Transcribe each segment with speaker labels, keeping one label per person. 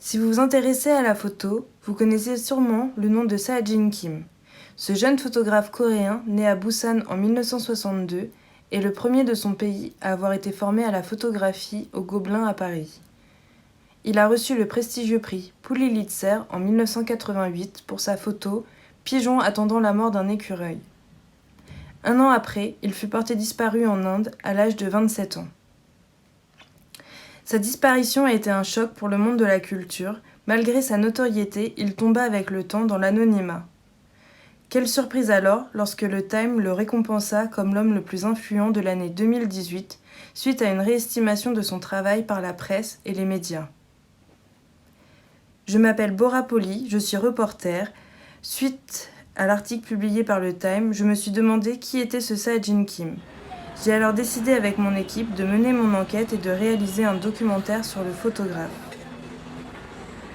Speaker 1: Si vous vous intéressez à la photo, vous connaissez sûrement le nom de Sae-Jin Kim. Ce jeune photographe coréen, né à Busan en 1962, est le premier de son pays à avoir été formé à la photographie au Gobelin à Paris. Il a reçu le prestigieux prix Pulitzer en 1988 pour sa photo « Pigeon attendant la mort d'un écureuil ». Un an après, il fut porté disparu en Inde à l'âge de 27 ans. Sa disparition a été un choc pour le monde de la culture. Malgré sa notoriété, il tomba avec le temps dans l'anonymat. Quelle surprise alors lorsque le Time le récompensa comme l'homme le plus influent de l'année 2018 suite à une réestimation de son travail par la presse et les médias. Je m'appelle Bora Poli, je suis reporter. Suite à l'article publié par le Time, je me suis demandé qui était ce Sae-Jin Kim. J'ai alors décidé avec mon équipe de mener mon enquête et de réaliser un documentaire sur le photographe.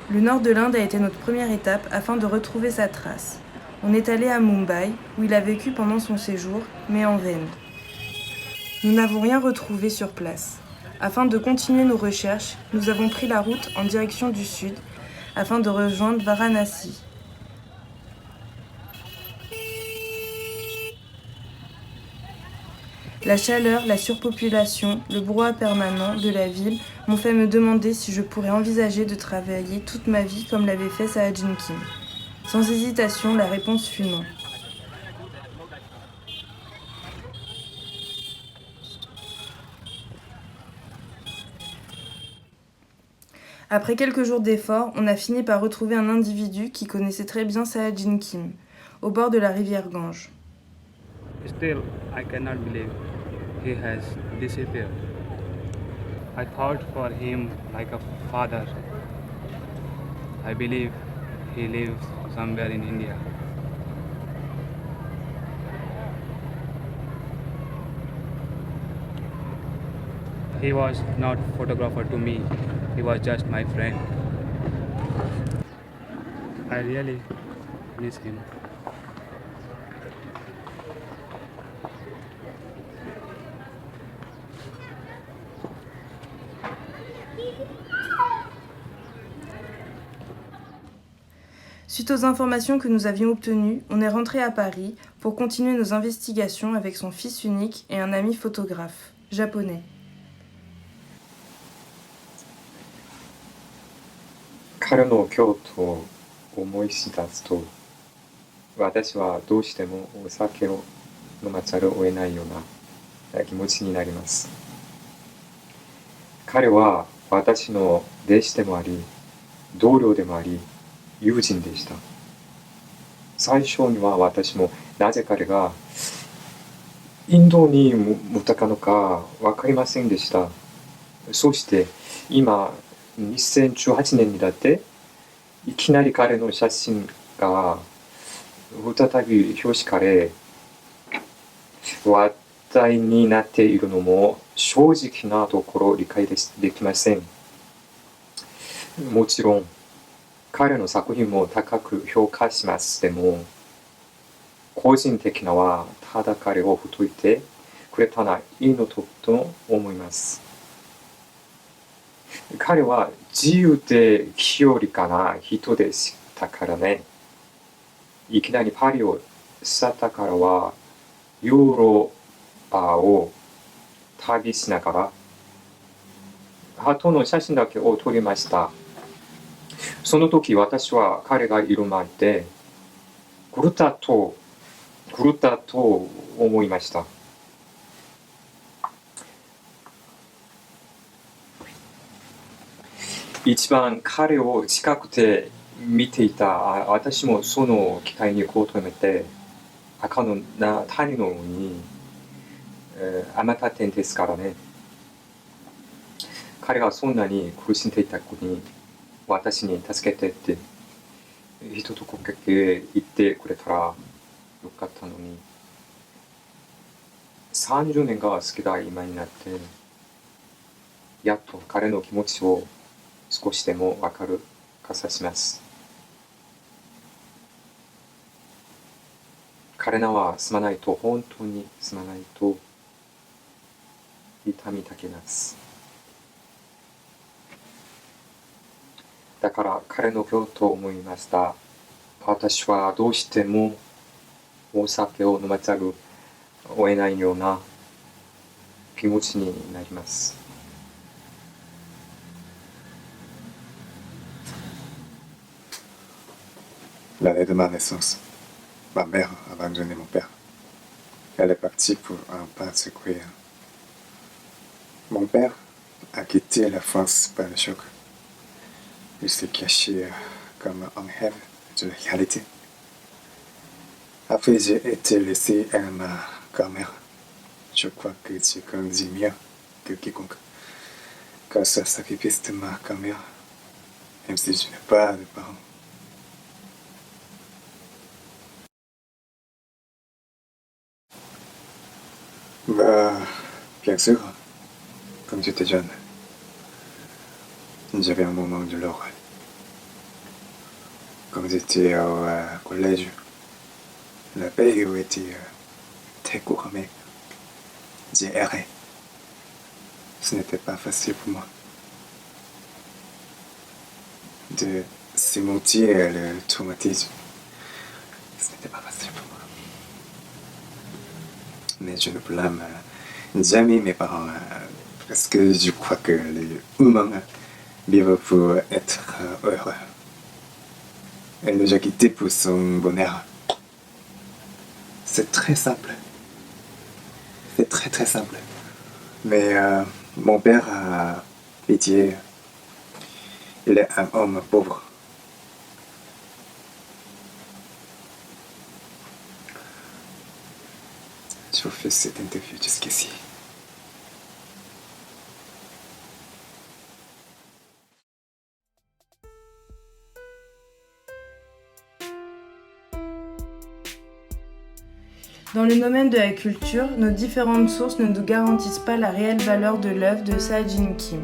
Speaker 1: Le nord de l'Inde a été notre première étape afin de retrouver sa trace. On est allé à Mumbai, où il a vécu pendant son séjour, mais en vain. Nous n'avons rien retrouvé sur place. Afin de continuer nos recherches, nous avons pris la route en direction du sud, afin de rejoindre Varanasi. La chaleur, la surpopulation, le brouhaha permanent de la ville m'ont fait me demander si je pourrais envisager de travailler toute ma vie comme l'avait fait Sae-Jin Kim. Sans hésitation, la réponse fut non. Après quelques jours d'efforts, on a fini par retrouver un individu qui connaissait très bien Sae-Jin Kim, au bord de la rivière Gange.
Speaker 2: Still, I cannot believe he has disappeared. I thought for him like a father. I believe he lives somewhere in India. He was not a photographer to me. He was just my friend. I really miss him.
Speaker 1: Suite aux informations que nous avions obtenues, on est rentré à Paris pour continuer nos investigations avec son fils unique et un ami photographe, japonais.
Speaker 3: 彼の京都を思い出すと、私はどうしてもお酒を飲まざるを得ないような気持ちになります。彼は私の弟子でもあり、同僚でもあり、友人でした。最初には私もなぜ彼がインドに向ったのか分かりませんでした。そして今2018年になっていきなり彼の写真が再び表紙され話題になっているのも正直なところ理解できません。もちろん彼の作品も高く評価しますでも個人的なはただ彼をほっといてくれたらいいのと思います。彼は自由で清らかな人でしたからね。いきなりパリを去ったからはヨーロッパを旅しながら鳩の写真だけを撮りました。その時私は彼がいる前で狂ったと思いました。一番彼を近くで見ていた私もその機会に求めて赤の谷のようにあまた点ですからね。彼がそんなに苦しんでいた子に私に助けてって一言かけ言ってくれたらよかったのに30年が好きだ今になってやっと彼の気持ちを少しでも分かるかさします。彼らはすまないと本当にすまないと痛みたけます。だから彼の病と思いました。私はどうしてもお酒を飲まざるを得ないような気持ちになります。
Speaker 4: L'année de ma naissance, ma mère a abandonné mon père. Elle est partie pour un peintre coréen. Mon père a quitté la France par le choc. Il s'est caché comme un rêve de la réalité. Après, j'ai été laissé à ma grand-mère. Je crois que Dieu grandit mieux que quiconque. Grâce au sacrifice de ma grand-mère, même si je n'ai pas de parents. Bien sûr, quand j'étais jeune, j'avais un moment de l'or. Quand j'étais au collège, la période était très courte, mais j'ai erré. Ce n'était pas facile pour moi de surmonter le traumatisme. Ce n'était pas facile pour moi. Mais je ne blâme jamais mes parents parce que je crois que les humains vivent pour être heureux. Elle nous a quittés pour son bonheur. C'est très simple. C'est très très simple. Mais mon père a pitié. Il est un homme pauvre. Je fais cette interview jusqu'ici.
Speaker 1: Dans le domaine de la culture, nos différentes sources ne nous garantissent pas la réelle valeur de l'œuvre de Sae-Jin Kim.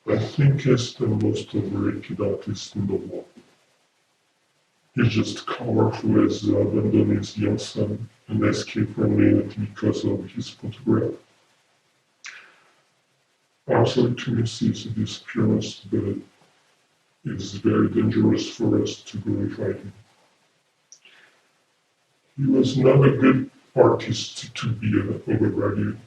Speaker 5: I think he's the most overrated artist in the world. He's just coward who has abandoned his young son and escaped from reality because of his photograph. Also, to miss his disappearance, but it is very dangerous for us to glorify him. He was not a good artist to be overvalued.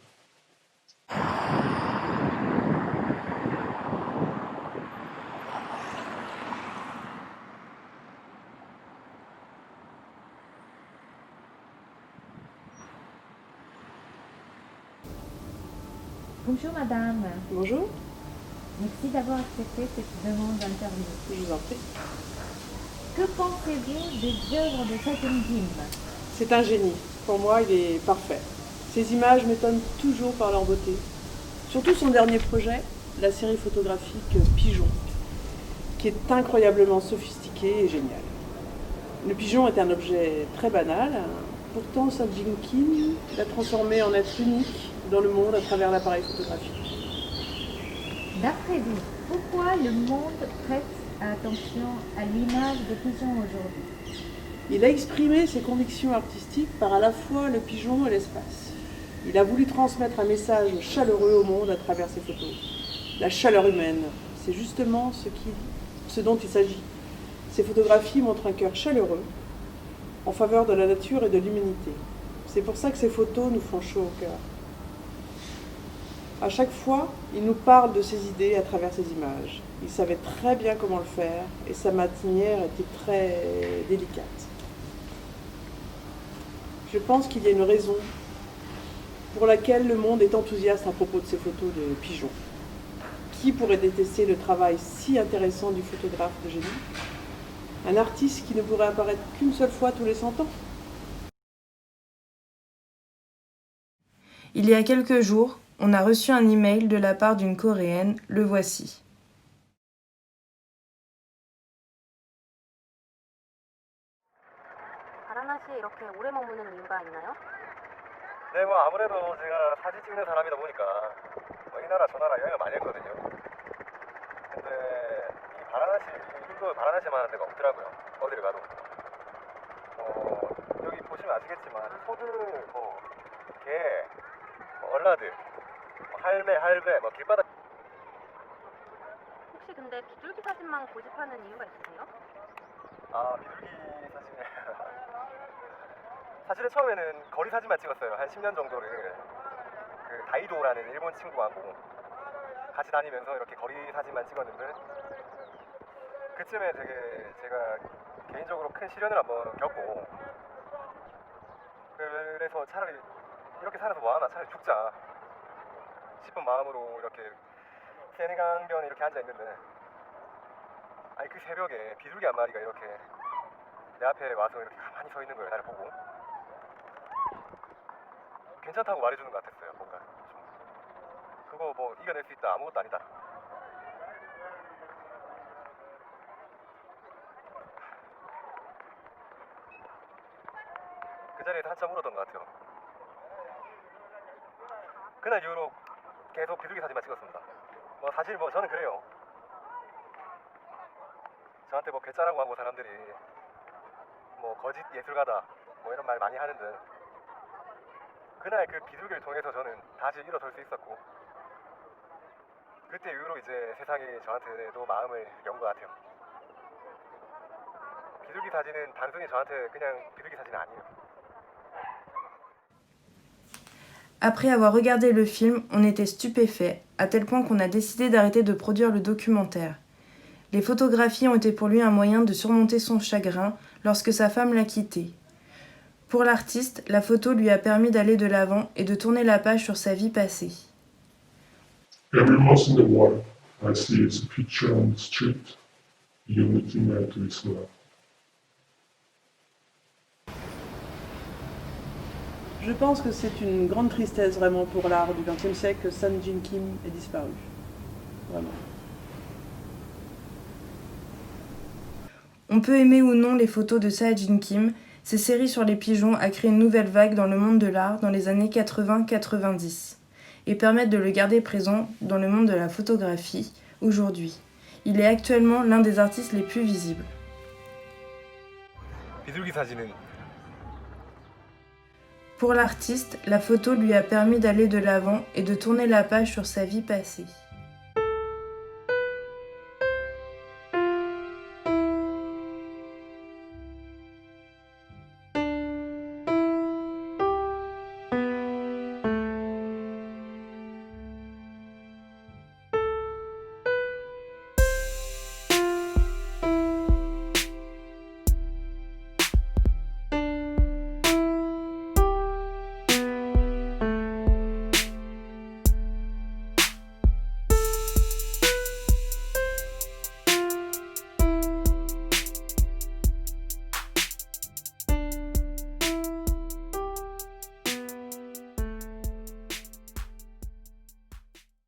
Speaker 6: Bonjour madame,
Speaker 7: Bonjour,
Speaker 6: merci d'avoir accepté cette demande d'interview.
Speaker 7: je vous en prie.
Speaker 6: Que pensez-vous des œuvres de Sae-Jin Kim?
Speaker 7: C'est un génie. Pour moi, il est parfait. Ses images m'étonnent toujours par leur beauté. Surtout son dernier projet, la série photographique Pigeon, qui est incroyablement sophistiqué et génial. Le pigeon est un objet très banal, pourtant Sae-Jin Kim l'a transformé en être unique dans le monde à travers l'appareil photographique.
Speaker 6: D'après vous, pourquoi le monde prête attention à l'image de pigeon aujourd'hui?
Speaker 7: Il a exprimé ses convictions artistiques par à la fois le pigeon et l'espace. Il a voulu transmettre un message chaleureux au monde à travers ses photos. La chaleur humaine, c'est justement ce dont il s'agit. Ces photographies montrent un cœur chaleureux en faveur de la nature et de l'humanité. C'est pour ça que ces photos nous font chaud au cœur. À chaque fois, il nous parle de ses idées à travers ses images. Il savait très bien comment le faire et sa manière était très délicate. Je pense qu'il y a une raison pour laquelle le monde est enthousiaste à propos de ces photos de pigeons. Qui pourrait détester le travail si intéressant du photographe de génie? Un artiste qui ne pourrait apparaître qu'une seule fois tous les 100 ans?
Speaker 1: Il y a quelques jours, on a reçu un email de la part d'une Coréenne, le voici.
Speaker 8: 바라나시에 이렇게 오래 머무는 이유가 있나요?
Speaker 9: 네, 뭐 아무래도 제가 사진 찍는 사람이다 보니까 이 나라 저 나라 여행을 많이 했거든요. 근데 이 바라나시, 인도 바라나시만 하는 데가 없더라고요. 어디를 가도. 여기 보시면 아시겠지만 소들, 뭐 개, 뭐 얼라들, 뭐 할배, 뭐 길바닥.
Speaker 8: 혹시 근데 비둘기 사진만 고집하는 이유가 있으세요?
Speaker 9: 아, 비둘기 사진. 사실은 처음에는 거리 사진만 찍었어요. 한 10년 정도를 그 다이도라는 일본 친구하고 같이 다니면서 이렇게 거리 사진만 찍었는데, 그쯤에 되게 제가 개인적으로 큰 시련을 한번 겪고, 그래서 차라리 이렇게 살아서 뭐하나, 차라리 죽자 싶은 마음으로 이렇게 세네강변에 이렇게 앉아있는데, 아니 그 새벽에 비둘기 한 마리가 이렇게 내 앞에 와서 이렇게 가만히 서 있는 거예요. 나를 보고 괜찮다고 말해주는 것 같았어요. 뭔가 좀 그거 뭐 이겨낼 수 있다, 아무것도 아니다. 그 자리에서 한참 울었던 것 같아요. 그날 이후로 계속 비둘기 사진만 찍었습니다. 뭐 사실 뭐 저는 그래요. 저한테 뭐 괴짜라고 하고 사람들이 뭐 거짓 예술가다 뭐 이런 말 많이 하는데, 그날 그 비둘기를 통해서 저는 다시 일어설 수 있었고, 그때 이후로 이제 세상이 저한테도 마음을 연 것 같아요. 비둘기 사진은 단순히 저한테 그냥 비둘기 사진은 아니에요.
Speaker 1: Après avoir regardé le film, on était stupéfait, à tel point qu'on a décidé d'arrêter de produire le documentaire. Les photographies ont été pour lui un moyen de surmonter son chagrin lorsque sa femme l'a quitté. Pour l'artiste, la photo lui a permis d'aller de l'avant et de tourner la page sur sa vie passée.
Speaker 5: Every once in a while, I see his picture on the street, looking at his love.
Speaker 7: Je pense que c'est une grande tristesse vraiment pour l'art du XXe siècle que Sun Jin Kim ait disparu. Vraiment.
Speaker 1: On peut aimer ou non les photos de Sae-Jin Kim, ses séries sur les pigeons a créé une nouvelle vague dans le monde de l'art dans les années 80-90 et permettent de le garder présent dans le monde de la photographie aujourd'hui. Il est actuellement l'un des artistes les plus visibles.
Speaker 9: 비둘기 사진은
Speaker 1: Pour l'artiste, la photo lui a permis d'aller de l'avant et de tourner la page sur sa vie passée.